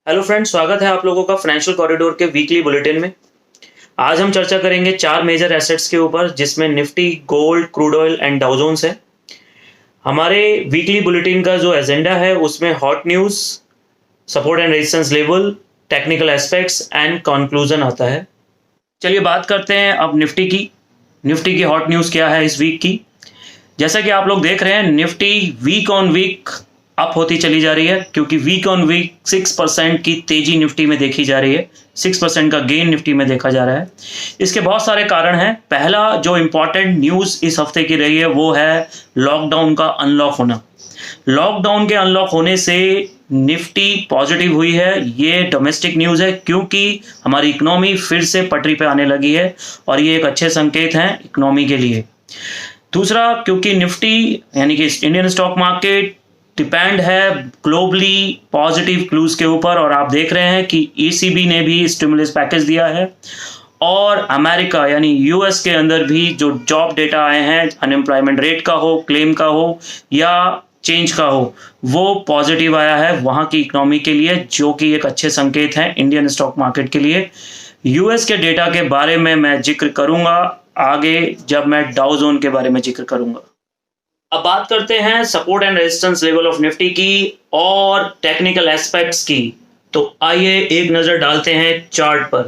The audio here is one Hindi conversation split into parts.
हेलो फ्रेंड्स, स्वागत है आप लोगों का फाइनेंशियल कॉरिडोर के वीकली बुलेटिन में। आज हम चर्चा करेंगे चार मेजर एसेट्स के ऊपर, जिसमें Nifty, gold, crude oil and Dow Jones है। हमारे वीकली बुलेटिन का जो एजेंडा है उसमें hot news, support and resistance level, technical aspects and conclusion आता है। चलिए बात करते हैं अब निफ्टी की। निफ्टी की हॉट न्यूज़ क्या है इस वीक की। जैसा कि आप लोग देख रहे हैं, Nifty week on week up होती चली जा रही है, क्योंकि वीक ऑन वीक 6% की तेजी निफ्टी में देखी जा रही है। 6% का गेन निफ्टी में देखा जा रहा है। इसके बहुत सारे कारण हैं। पहला जो इंपॉर्टेंट न्यूज़ इस हफ्ते की रही है वो है लॉकडाउन का अनलॉक होना। लॉकडाउन के अनलॉक होने से निफ्टी पॉजिटिव हुई है। ये डोमेस्टिक न्यूज़ है, क्योंकि हमारी इकोनॉमी फिर से पटरी पे आने लगी है और ये एक अच्छे संकेत हैं इकोनॉमी के लिए। दूसरा, क्योंकि निफ्टी यानी कि इंडियन स्टॉक मार्केट डिपेंड है ग्लोबली पॉजिटिव क्लूज के ऊपर, और आप देख रहे हैं कि ईसीबी ने भी स्टिमुलस पैकेज दिया है और अमेरिका यानी यूएस के अंदर भी जो जॉब डेटा आए हैं, अनएम्प्लॉयमेंट रेट का हो, क्लेम का हो या चेंज का हो, वो पॉजिटिव आया है वहाँ की इकोनॉमी के लिए, जो कि एक अच्छे संकेत हैं इंडियन स्टॉक मार्केट के लिए। यूएस के डेटा के बारे में मैं जिक्र करूंगा आगे, जब मैं डाउ जोन के बारे में जिक्र करूंगा। अब बात करते हैं support and resistance level of Nifty की और टेक्निकल एस्पेक्ट्स की। तो आइए एक नज़र डालते हैं चार्ट पर।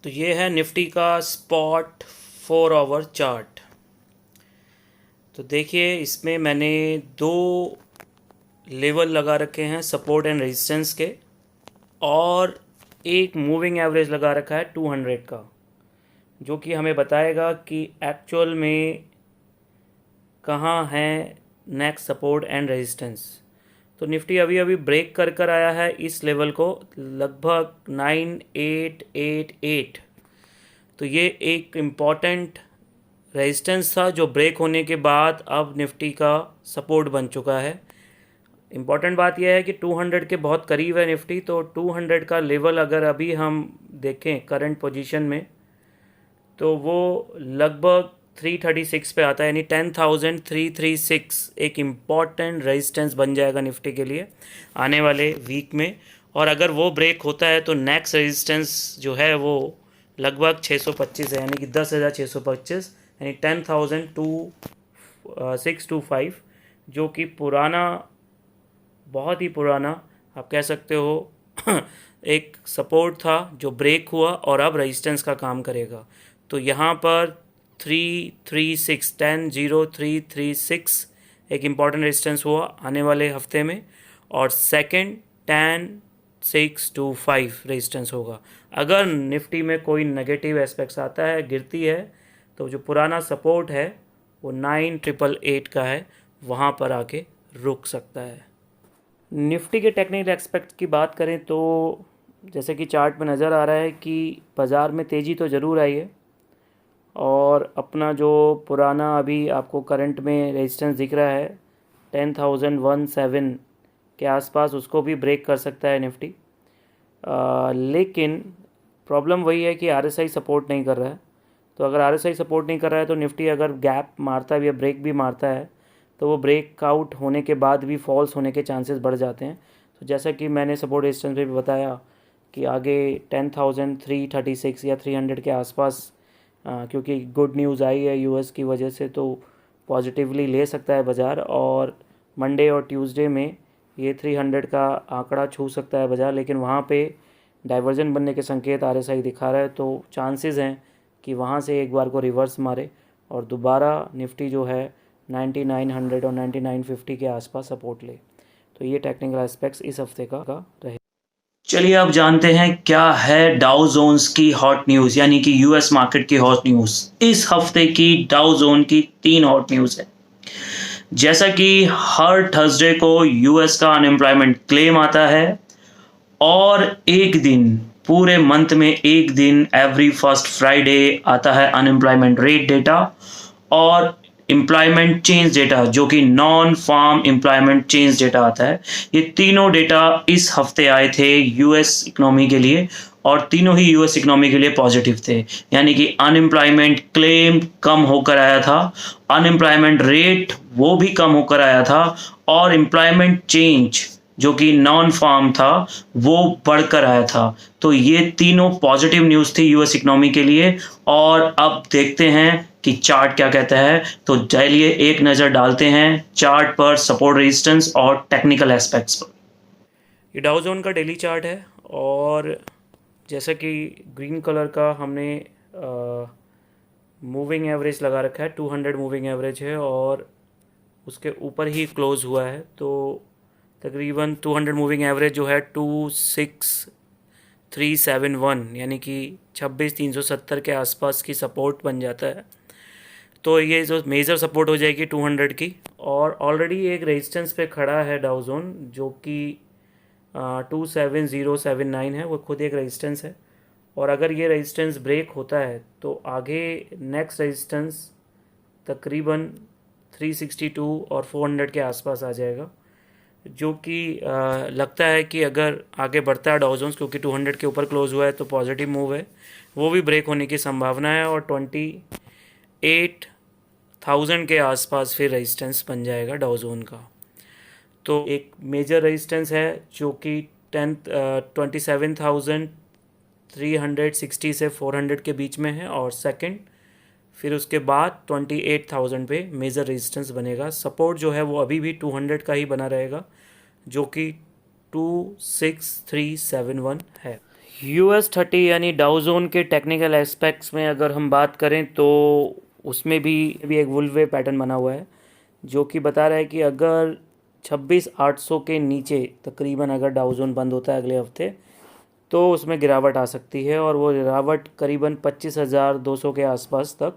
तो ये है निफ्टी का स्पॉट 4 आवर चार्ट। तो देखिए, इसमें मैंने दो लेवल लगा रखे हैं सपोर्ट एंड रेजिस्टेंस के, और एक मूविंग एवरेज लगा रखा है 200 का, जो कि हमें बताएगा कि एक्चुअल में कहाँ है नेक्स्ट सपोर्ट एंड रेजिस्टेंस। तो निफ्टी अभी अभी ब्रेक कर आया है इस लेवल को, लगभग 9888। तो ये एक इम्पॉर्टेंट रेजिस्टेंस था जो ब्रेक होने के बाद अब निफ्टी का सपोर्ट बन चुका है। इम्पॉर्टेंट बात यह है कि 200 के बहुत करीब है निफ्टी, तो 200 का लेवल अगर अभी हम देखें करंट पोजीशन में, तो वो लगभग 336 पे आता है, यानी 10,336 एक इम्पॉर्टेंट रेजिस्टेंस बन जाएगा निफ्टी के लिए आने वाले वीक में। और अगर वो ब्रेक होता है तो नेक्स्ट रेजिस्टेंस जो है वो लगभग 625 है, यानी कि 10,625, यानी 10,625, जो कि पुराना, बहुत ही पुराना आप कह सकते हो एक सपोर्ट था जो ब्रेक हुआ और अब रेजिस्टेंस का काम करेगा। तो यहाँ पर 10,0336 एक इम्पॉर्टेंट रेजिस्टेंस हुआ आने वाले हफ्ते में, और सेकंड 10,625 रेजिस्टेंस होगा। अगर निफ्टी में कोई नेगेटिव एस्पेक्ट्स आता है, गिरती है, तो जो पुराना सपोर्ट है वो 9,888 का है, वहाँ पर आके रुक सकता है। निफ्टी के टेक्निकल एस्पेक्ट की बात करें तो जैसे कि चार्ट में नज़र आ रहा है कि बाज़ार में तेज़ी तो ज़रूर आई है, और अपना जो पुराना अभी आपको करंट में रेजिस्टेंस दिख रहा है 10,017 के आसपास, उसको भी ब्रेक कर सकता है निफ्टी। लेकिन प्रॉब्लम वही है कि आरएसआई सपोर्ट नहीं कर रहा है। तो अगर आरएसआई सपोर्ट नहीं कर रहा है तो निफ्टी अगर गैप मारता है या ब्रेक भी मारता है, तो वो ब्रेकआउट होने के बाद भी फॉल्स होने के चांसेस बढ़ जाते हैं। तो जैसा कि मैंने सपोर्ट रेजिस्टेंस पे भी बताया कि आगे 10,336 या 300 के आसपास, क्योंकि गुड न्यूज़ आई है यूएस की वजह से, तो पॉजिटिवली ले सकता है बाज़ार, और मंडे और ट्यूसडे में ये 300 का आंकड़ा छू सकता है बाज़ार। लेकिन वहाँ पे डाइवर्जन बनने के संकेत आरएसआई दिखा रहा है, तो चांसेस हैं कि वहाँ से एक बार को रिवर्स मारे और दोबारा निफ्टी जो है 9900 और 9950 के आसपास सपोर्ट ले। तो ये टेक्निकल एस्पेक्ट्स इस हफ्ते का रहे। चलिए अब जानते हैं क्या है डाउ जोन्स की हॉट न्यूज़, यानी कि यूएस मार्केट की हॉट न्यूज़। इस हफ्ते की डाउ जोन की 3 हॉट न्यूज़ है। जैसा कि हर थर्सडे को यूएस का अनएम्प्लॉयमेंट क्लेम आता है, और एक दिन पूरे मंथ में एक दिन एवरी फर्स्ट फ्राइडे आता है अनएम्प्लॉयमेंट रेट डेटा और एम्प्लॉयमेंट चेंज डेटा, जो कि non farm employment change data आता है। ये तीनों डेटा इस हफ्ते आए थे यूएस इकोनॉमी के लिए, और तीनों ही यूएस इकोनॉमी के लिए पॉजिटिव थे। यानी कि अनएम्प्लॉयमेंट क्लेम कम होकर आया था, अनएम्प्लॉयमेंट रेट वो भी कम होकर आया था, और एम्प्लॉयमेंट चेंज जो कि नॉन फार्म था वो बढ़कर आया था। तो ये तीनों पॉजिटिव न्यूज़ थी यूएस इकोनॉमी के लिए। और अब देखते हैं कि चार्ट क्या कहता है। तो चलिए एक नज़र डालते हैं चार्ट पर, सपोर्ट रेजिस्टेंस और टेक्निकल एस्पेक्ट्स पर। ये डाउ जोन का डेली चार्ट है और जैसा कि ग्रीन कलर का हमने मूविंग एवरेज लगा रखा है, 200 मूविंग एवरेज है और उसके ऊपर ही क्लोज हुआ है। तो तकरीबन 200 मूविंग एवरेज जो है 26371 यानी कि 26370 के आसपास की सपोर्ट बन जाता है। तो ये जो मेजर सपोर्ट हो जाएगी 200 की। और ऑलरेडी एक रेजिस्टेंस पे खड़ा है डाउ जोन जो कि 27079 है, वो खुद एक रेजिस्टेंस है। और अगर ये रेजिस्टेंस ब्रेक होता है तो आगे नेक्स्ट रेजिस्टेंस तकरीबन 362 और 400 के आसपास आ जाएगा, जो कि लगता है कि अगर आगे बढ़ता है डाउ जोन्स, क्योंकि 200 के ऊपर क्लोज हुआ है तो पॉजिटिव मूव है, वो भी ब्रेक होने की संभावना है और 28,000 के आसपास फिर रेजिस्टेंस बन जाएगा डाउ जोन का। तो एक मेजर रेजिस्टेंस है जो कि 27,360 से 400 के बीच में है और सेकंड, फिर उसके बाद 28,000 पे मेजर रेजिस्टेंस बनेगा। सपोर्ट जो है वो अभी भी 200 का ही बना रहेगा जो कि 26371 है। US30 यानी डाउ जोन के टेक्निकल एस्पेक्ट्स में अगर हम बात करें तो उसमें भी एक वुल वेव पैटर्न बना हुआ है जो कि बता रहा है कि अगर 26,800 के नीचे तकरीबन अगर डाउ जोन बंद होता है अगले हफ्ते तो उसमें गिरावट आ सकती है और वो गिरावट करीबन 25,200 के आसपास तक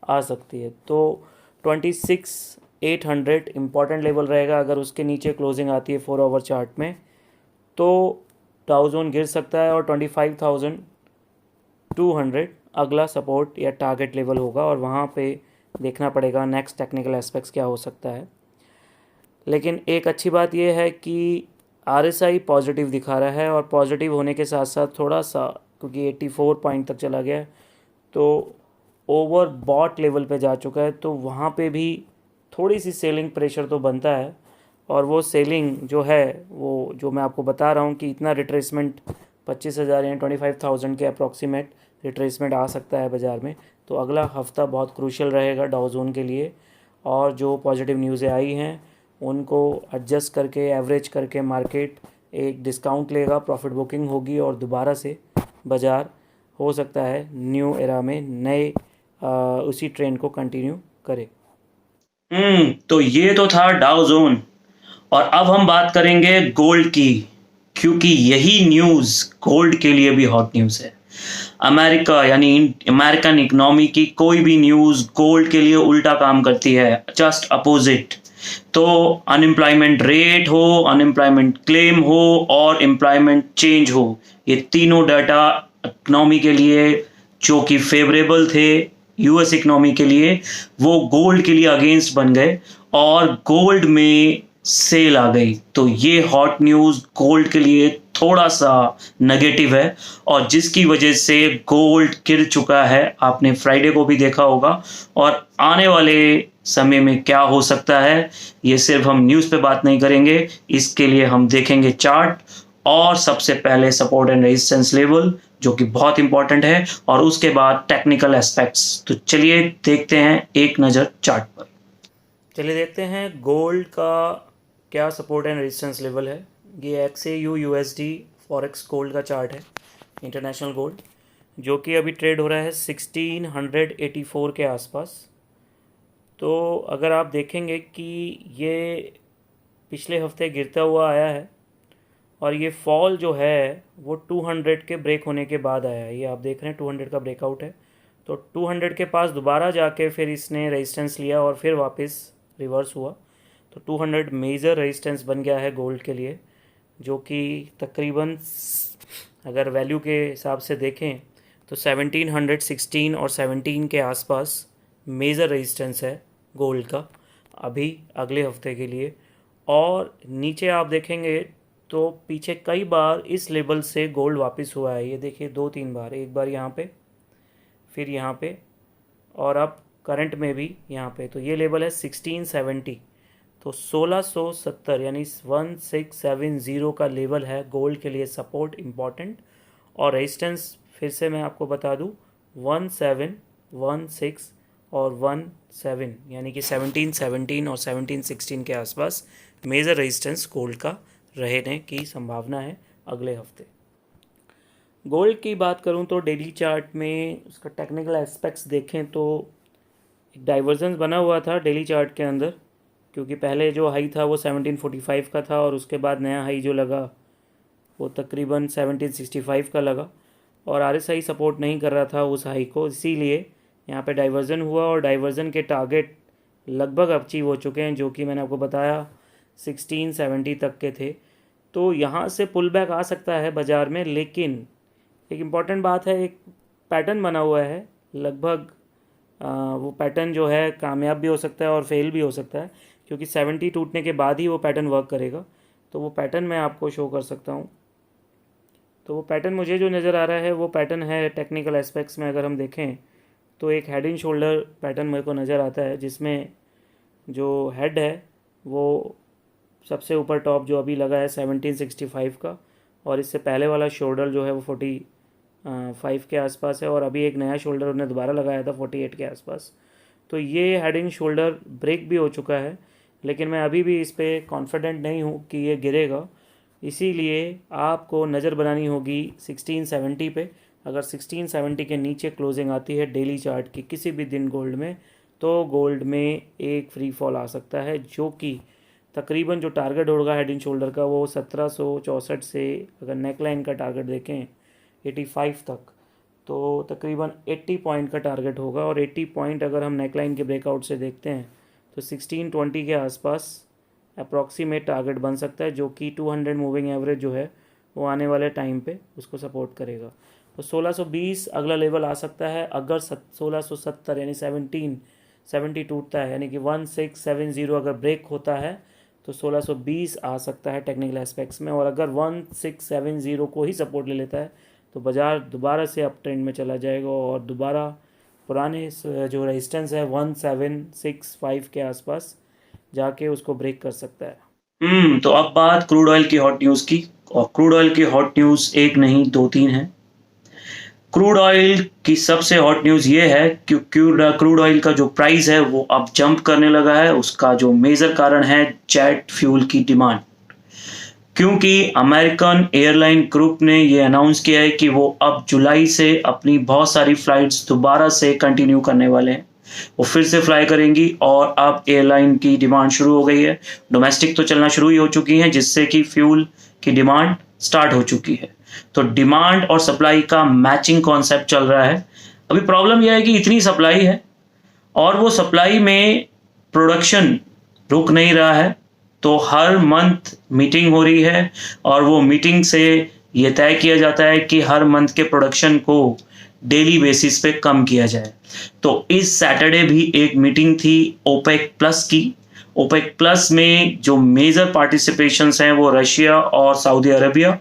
आ सकती है। तो 26,800 इम्पॉर्टेंट लेवल रहेगा। अगर उसके नीचे क्लोजिंग आती है 4 आवर चार्ट में तो डाउ जोन गिर सकता है और 25,200 अगला सपोर्ट या टारगेट लेवल होगा और वहाँ पे देखना पड़ेगा नेक्स्ट टेक्निकल एस्पेक्ट्स क्या हो सकता है। लेकिन एक अच्छी बात यह है कि RSI पॉजिटिव दिखा रहा है और पॉजिटिव होने के साथ साथ थोड़ा सा, क्योंकि 84 पॉइंट तक चला गया है तो ओवर बॉट लेवल पे जा चुका है, तो वहाँ पे भी थोड़ी सी सेलिंग प्रेशर तो बनता है। और वो सेलिंग जो है वो जो मैं आपको बता रहा हूँ कि इतना रिट्रेसमेंट 25,000 या 25,000 के अप्रॉक्सीमेट रिट्रेसमेंट आ सकता है बाज़ार में। तो अगला हफ्ता बहुत क्रूशियल रहेगा डाउ जोन के लिए और जो पॉजिटिव न्यूज़ें आई हैं उनको एडजस्ट करके एवरेज करके मार्केट एक डिस्काउंट लेगा, प्रॉफिट बुकिंग होगी और दोबारा से बाज़ार हो सकता है न्यू एरा में नए उसी ट्रेंड को कंटिन्यू करे। तो ये तो था डाउ जोन और अब हम बात करेंगे गोल्ड की, क्योंकि यही न्यूज़ गोल्ड के लिए भी हॉट न्यूज़ है। अमेरिका यानी अमेरिकन इकोनॉमी की कोई भी न्यूज़ गोल्ड के लिए उल्टा काम करती है, जस्ट अपोजिट। तो अनएम्प्लॉयमेंट रेट हो, अनएम्प्लॉयमेंट क्लेम हो और एम्प्लॉयमेंट चेंज हो, ये तीनों डाटा इकोनॉमी के लिए जो कि फेवरेबल थे यूएस इकोनॉमी के लिए, वो गोल्ड के लिए अगेंस्ट बन गए और गोल्ड में सेल आ गई। तो ये हॉट न्यूज़ गोल्ड के लिए थोड़ा सा नेगेटिव है और जिसकी वजह से गोल्ड गिर चुका है। आपने फ्राइडे को भी देखा होगा और आने वाले समय में क्या हो सकता है ये सिर्फ हम न्यूज़ पे बात नहीं करेंगे, इसके लिए हम देखेंगे चार्ट और सबसे पहले सपोर्ट एंड रेजिस्टेंस लेवल जो कि बहुत इंपॉर्टेंट है और उसके बाद टेक्निकल एस्पेक्ट्स। तो चलिए देखते हैं एक नज़र चार्ट पर। चलिए देखते हैं गोल्ड का क्या सपोर्ट एंड रेजिस्टेंस लेवल है। ये XAU USD फॉरेक्स गोल्ड का चार्ट है, इंटरनेशनल गोल्ड, जो कि अभी ट्रेड हो रहा है 1684 के आसपास। तो अगर आप देखेंगे कि ये पिछले हफ्ते गिरता हुआ आया है और ये फॉल जो है वो 200 के ब्रेक होने के बाद आया है। ये आप देख रहे हैं 200 का ब्रेकआउट है। तो 200 के पास दोबारा जाके फिर इसने रेजिस्टेंस लिया और फिर वापस रिवर्स हुआ। तो 200 मेजर रेजिस्टेंस बन गया है गोल्ड के लिए, जो कि तकरीबन अगर वैल्यू के हिसाब से देखें तो 1716 और 17 के आसपास मेजर रेजिस्टेंस है गोल्ड का अभी अगले हफ्ते के लिए। और नीचे आप देखेंगे तो पीछे कई बार इस लेवल से गोल्ड वापस हुआ है। ये देखिए 2-3 बार, एक बार यहाँ पे, फिर यहाँ पे और अब करंट में भी यहाँ पे। तो ये लेवल है 1670। तो 1670 यानी 1670 का लेवल है गोल्ड के लिए सपोर्ट इम्पॉर्टेंट, और रेजिस्टेंस फिर से मैं आपको बता दूं 1716 और 17 यानी कि 1717 और 1716 के आसपास मेजर रेजिस्टेंस गोल्ड का रहने की संभावना है अगले हफ्ते। गोल्ड की बात करूं तो डेली चार्ट में उसका टेक्निकल एस्पेक्ट्स देखें तो एक डाइवर्जेंस बना हुआ था डेली चार्ट के अंदर, क्योंकि पहले जो हाई था वो 1745 का था और उसके बाद नया हाई जो लगा वो तकरीबन 1765 का लगा, और RSI सपोर्ट नहीं कर रहा था उस हाई को, इसीलिए यहाँ पे डाइवर्जन हुआ और डाइवर्जन के टारगेट लगभग अचीव हो चुके हैं, जो कि मैंने आपको बताया 1670 तक के थे। तो यहाँ से पुल बैक आ सकता है बाज़ार में, लेकिन एक इम्पॉर्टेंट बात है, एक पैटर्न बना हुआ है लगभग, वो पैटर्न जो है कामयाब भी हो सकता है और फेल भी हो सकता है, क्योंकि 70 टूटने के बाद ही वो पैटर्न वर्क करेगा। तो वो पैटर्न मैं आपको शो कर सकता हूँ। तो वो पैटर्न मुझे जो नज़र आ रहा है वो पैटर्न है टेक्निकल एस्पेक्ट्स में, अगर हम देखें तो एक हेड एंड शोल्डर पैटर्न मेरे को नज़र आता है, जिसमें जो हेड है वो सबसे ऊपर टॉप जो अभी लगा है 1765 का, और इससे पहले वाला शोल्डर जो है वो 45 के आसपास है, और अभी एक नया शोल्डर उन्होंने दोबारा लगाया था 48 के आसपास। तो ये हेड एंड शोल्डर ब्रेक भी हो चुका है, लेकिन मैं अभी भी इस पर कॉन्फिडेंट नहीं हूँ कि ये गिरेगा, इसीलिए आपको नज़र बनानी होगी 1670 पे। अगर 1670 के नीचे क्लोजिंग आती है डेली चार्ट की किसी भी दिन गोल्ड में, तो गोल्ड में एक फ्री फॉल आ सकता है, जो कि तकरीबन जो टारगेट होगा हेड एंड शोल्डर का वो 1764 से, अगर नेकलाइन का टारगेट देखें 85 तक, तो तकरीबन 80 पॉइंट का टारगेट होगा, और 80 पॉइंट अगर हम नेकलाइन के ब्रेकआउट से देखते हैं तो 1620 के आसपास अप्रॉक्सीमेट टारगेट बन सकता है, जो कि 200 मूविंग एवरेज जो है वो आने वाले टाइम पे उसको सपोर्ट करेगा। तो 1620 अगला लेवल आ सकता है अगर 1670 यानी 1770 टूटता है, यानी कि 1670 अगर ब्रेक होता है तो 1620 आ सकता है टेक्निकल एस्पेक्ट्स में, और अगर 1670 को ही सपोर्ट ले लेता है तो बाज़ार दोबारा से अप ट्रेंड में चला जाएगा और दोबारा पुराने जो रेजिस्टेंस है 1765 के आसपास जाके उसको ब्रेक कर सकता है। तो अब बात क्रूड ऑयल की हॉट न्यूज़ की, और क्रूड ऑयल की हॉट न्यूज़ एक नहीं दो तीन है। क्रूड ऑयल की सबसे हॉट न्यूज़ ये है कि क्रूड ऑयल का जो प्राइस है वो अब जंप करने लगा है। उसका जो मेजर कारण है जेट फ्यूल की डिमांड, क्योंकि अमेरिकन एयरलाइन ग्रुप ने ये अनाउंस किया है कि वो अब जुलाई से अपनी बहुत सारी फ्लाइट्स दोबारा से कंटिन्यू करने वाले हैं, वो फिर से फ्लाई करेंगी, और अब एयरलाइन की डिमांड शुरू हो गई है। डोमेस्टिक तो चलना शुरू ही हो चुकी है, जिससे कि फ्यूल की डिमांड स्टार्ट हो चुकी है। तो डिमांड और सप्लाई का मैचिंग कॉन्सेप्ट चल रहा है। अभी प्रॉब्लम यह है कि इतनी सप्लाई है और वो सप्लाई में प्रोडक्शन रुक नहीं रहा है, तो हर मंथ मीटिंग हो रही है, और वो मीटिंग से ये तय किया जाता है कि हर मंथ के प्रोडक्शन को डेली बेसिस पे कम किया जाए। तो इस सैटरडे भी एक मीटिंग थी ओपेक प्लस की। ओपेक प्लस में जो मेजर पार्टिसिपेशंस हैं वो रशिया और सऊदी अरबिया,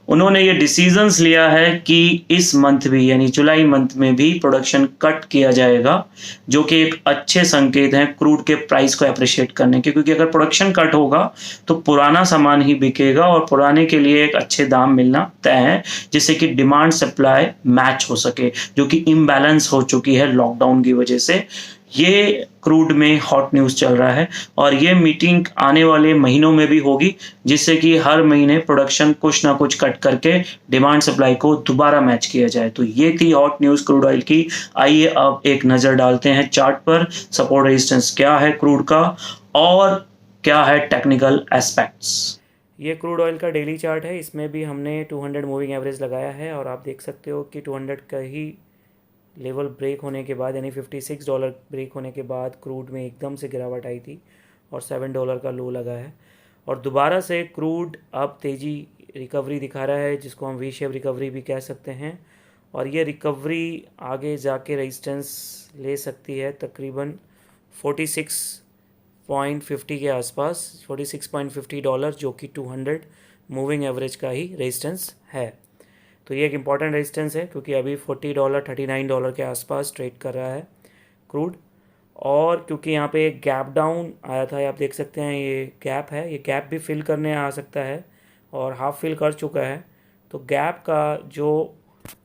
उन्होंने ये डिसीजंस लिया है कि इस मंथ भी यानी जुलाई मंथ में भी प्रोडक्शन कट किया जाएगा, जो कि एक अच्छे संकेत हैं क्रूड के प्राइस को अप्रिशिएट करने के, क्योंकि अगर प्रोडक्शन कट होगा तो पुराना सामान ही बिकेगा और पुराने के लिए एक अच्छे दाम मिलना तय है, जिससे कि डिमांड सप्लाई मैच हो सके, जो कि इम्बैलेंस हो चुकी है लॉकडाउन की वजह से। ये क्रूड में हॉट न्यूज़ चल रहा है, और ये मीटिंग आने वाले महीनों में भी होगी, जिससे कि हर महीने प्रोडक्शन कुछ ना कुछ कट करके डिमांड सप्लाई को दोबारा मैच किया जाए। तो ये थी हॉट न्यूज़ क्रूड ऑयल की। आइए अब एक नज़र डालते हैं चार्ट पर, सपोर्ट रेजिस्टेंस क्या है क्रूड का और क्या है टेक्निकल एस्पेक्ट्स। ये क्रूड ऑयल का डेली चार्ट है, इसमें भी हमने 200 मूविंग एवरेज लगाया है, और आप देख सकते हो कि 200 का ही लेवल ब्रेक होने के बाद यानी $56 ब्रेक होने के बाद क्रूड में एकदम से गिरावट आई थी और $7 का लो लगा है, और दोबारा से क्रूड अब तेज़ी रिकवरी दिखा रहा है, जिसको हम वी शेप रिकवरी भी कह सकते हैं, और ये रिकवरी आगे जाके रेजिस्टेंस ले सकती है तकरीबन 46.50 के आसपास, $46.50, जो कि 200 मूविंग एवरेज का ही रेजिस्टेंस है। तो ये एक इम्पॉर्टेंट रेजिस्टेंस है, क्योंकि अभी $40 $39 के आसपास ट्रेड कर रहा है क्रूड, और क्योंकि यहाँ पे एक गैप डाउन आया था, आप देख सकते हैं ये गैप है, ये गैप भी फिल करने आ सकता है और हाफ फिल कर चुका है। तो गैप का जो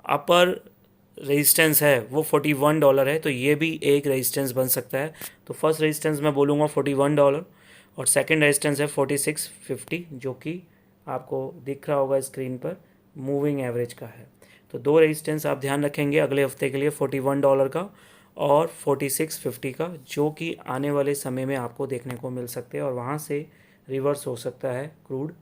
अपर रेजिस्टेंस है वो $41 है, तो ये भी एक रेजिस्टेंस बन सकता है। तो फर्स्ट रेजिस्टेंस मैं बोलूँगा $41 और सेकंड रेजिस्टेंस है 4650, जो कि आपको दिख रहा होगा स्क्रीन पर, मूविंग एवरेज का है। तो दो रेजिस्टेंस आप ध्यान रखेंगे अगले हफ्ते के लिए, $41 का और 4650 का, जो कि आने वाले समय में आपको देखने को मिल सकते हैं और वहाँ से रिवर्स हो सकता है क्रूड।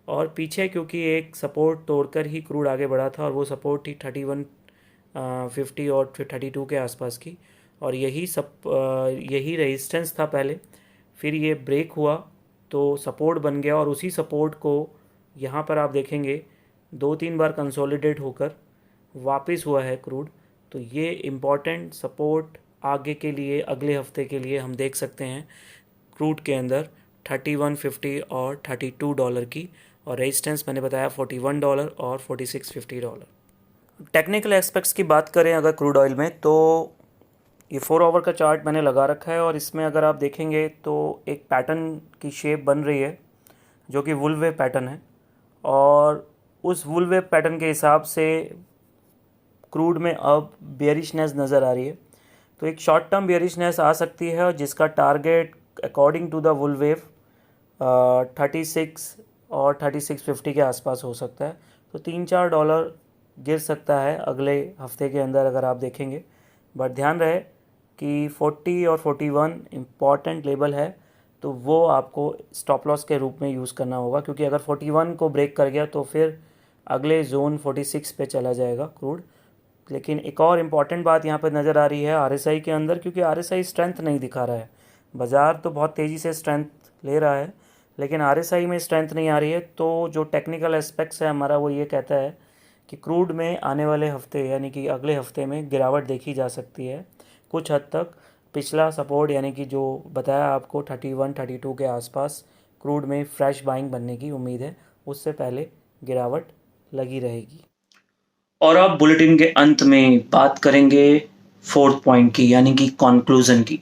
और पीछे क्योंकि एक सपोर्ट तोड़कर ही क्रूड आगे बढ़ा था और वो सपोर्ट थी 3150 और 32 के आसपास की, और यही रेजिस्टेंस था पहले, फिर ये ब्रेक हुआ तो सपोर्ट बन गया और उसी सपोर्ट को यहाँ पर आप देखेंगे 2-3 बार कंसोलिडेट होकर वापस हुआ है क्रूड। तो ये इम्पॉर्टेंट सपोर्ट आगे के लिए, अगले हफ्ते के लिए हम देख सकते हैं क्रूड के अंदर 3150 और $32 की, और रेजिस्टेंस मैंने बताया $41 और $4650। टेक्निकल एस्पेक्ट्स की बात करें अगर क्रूड ऑयल में, तो ये 4 आवर का चार्ट मैंने लगा रखा है और इसमें अगर आप देखेंगे तो एक पैटर्न की शेप बन रही है जो कि वुल वेव पैटर्न है, और उस वुल वेव पैटर्न के हिसाब से क्रूड में अब बेयरिशनेस नज़र आ रही है। तो एक शॉर्ट टर्म बेयरिशनेस आ सकती है और जिसका target according to the Wolfe wave 36 और 3650 के आसपास हो सकता है। तो $3-4 गिर सकता है अगले हफ्ते के अंदर अगर आप देखेंगे, बट ध्यान रहे कि 40 और 41 इम्पॉर्टेंट लेवल है, तो वो आपको स्टॉप लॉस के रूप में यूज़ करना होगा, क्योंकि अगर 41 को ब्रेक कर गया तो फिर अगले जोन 46 पे चला जाएगा क्रूड। लेकिन एक और इम्पॉर्टेंट बात यहाँ पर नज़र आ रही है RSI के अंदर, क्योंकि RSI स्ट्रेंथ नहीं दिखा रहा है। बाज़ार तो बहुत तेज़ी से स्ट्रेंथ ले रहा है लेकिन RSI में स्ट्रेंथ नहीं आ रही है। तो जो टेक्निकल एस्पेक्ट्स है हमारा, वो ये कहता है कि क्रूड में आने वाले हफ्ते यानी कि अगले हफ्ते में गिरावट देखी जा सकती है कुछ हद तक। पिछला सपोर्ट यानी कि जो बताया आपको 31-32 के आसपास क्रूड में फ्रेश बाइंग बनने की उम्मीद है, उससे पहले गिरावट लगी रहेगी। और अब बुलेटिन के अंत में बात करेंगे फोर्थ पॉइंट की, यानी कि कंक्लूजन की।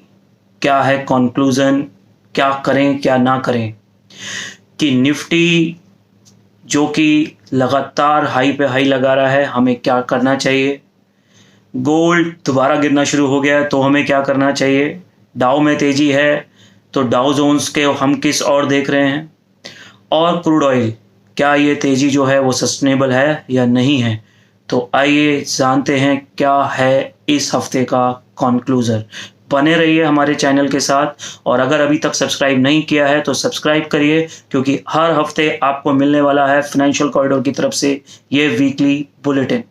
क्या है कंक्लूजन, क्या करें क्या ना करें, कि निफ्टी जो कि लगातार हाई पे हाई लगा रहा है, हमें क्या करना चाहिए। गोल्ड दोबारा गिरना शुरू हो गया तो हमें क्या करना चाहिए। डाउ में तेजी है तो डाउ जोन्स के हम किस और देख रहे हैं। और क्रूड ऑयल, क्या ये तेजी जो है वो सस्टेनेबल है या नहीं है। तो आइए जानते हैं क्या है इस हफ्ते का कंक्लूजन। बने रहिए हमारे चैनल के साथ, और अगर अभी तक सब्सक्राइब नहीं किया है तो सब्सक्राइब करिए, क्योंकि हर हफ्ते आपको मिलने वाला है फाइनेंशियल कॉरिडोर की तरफ से ये वीकली बुलेटिन।